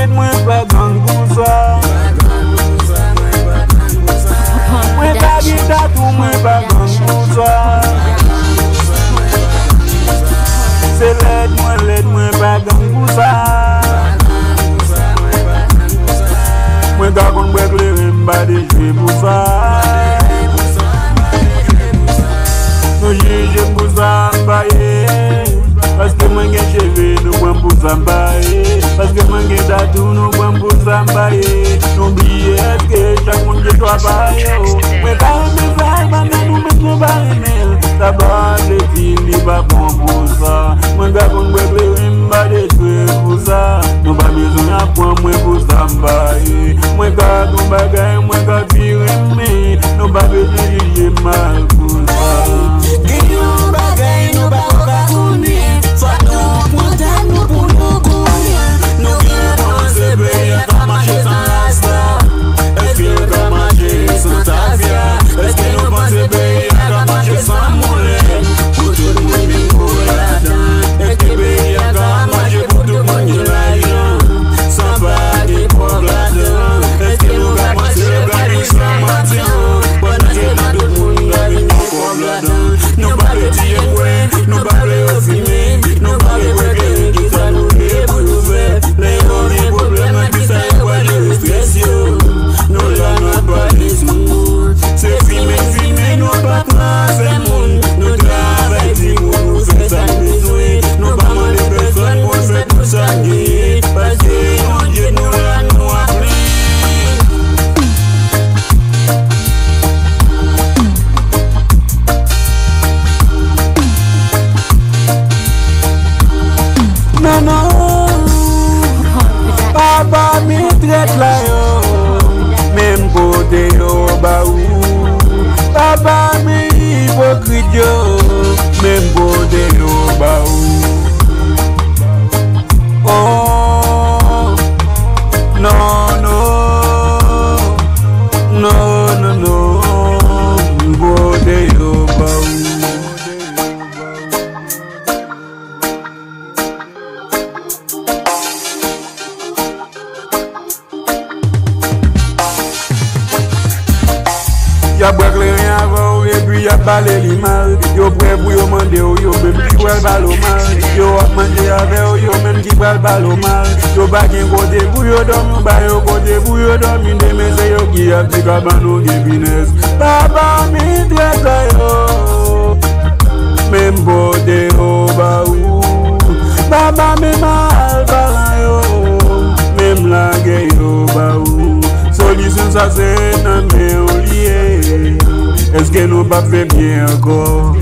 street, mwen pa gang pou sa. Mwen pa gen tatou, mwen pa gang pou sa. Se led mwen pa gang pou sa. Mwen ka kon brek le mba de jwe pou sa. Nou jije pou sa mbaye. Paske mwen gen cheve nou kwen pou sa mbaye. Paske mwen gen tatou nou kwen pou sa mbaye. Nou biye eske chak moun je twa baye. Mwen ka reme sa banan nou met nou ba remel. Sa ba de fil li ba bon pou sa. Mwen ka kon brek le mba de jwe pou sa. Nou ba bezon apwen mwen pou sa mbaye. Mwen ka kon bagay mwen ka pi reme. Nou ba bezon jije mal pou sa. Gen yon bagay nou ba kouni. Soit nou montan nou pou nou kouni. Nou gen panse beye ka mache san rasta. Eske nou ka mache san tavia. Eske nou panse beye ka mache san moulin. Pou tout moun bin kou la dan. Eske beye ka mache pou tout moun yon la yon. San pa de pok la dan. Eske nou ka mache gani san matyon. Pon ake nan tout moun gani yon pok la dan. Nou pa le tiye kwen, nou pa le osime. Nou pa le kweke ki sa nou le pou nou ve. Le yon ne probleme ki sa yon kwa de stres yo. Nou la nou pa de smoun. Se filme nou pa plan se moun. Nou travay ti moun nou fe sa bezwe. Nou pa man de person pou fe tout sa gye. Paske yon je nou la nou aple. Non, papa mi traite la yo, même côté yo ba ou. Papa mi hypocrite yo, même côté yo ba ou. Oh, non, côté yo ba ou. Y'a brek le rien avant et puis y'a balé li mal. Yo prêt pour yo mande yo même qui pral balo mal. Yo ap manje avec yo même qui pral balo mal. Yo ba gen côté pour yo dormi, ba yo côté pour yo dormi. Demain c'est yo qui a petit cabano de business. Papa mi traite yo, même côté yo ba ou. Papa mi mal parent yo, même la gueule yo ba ou. Solution ça c'est nan me ou lié. Est-ce que nous pas fait bien encore?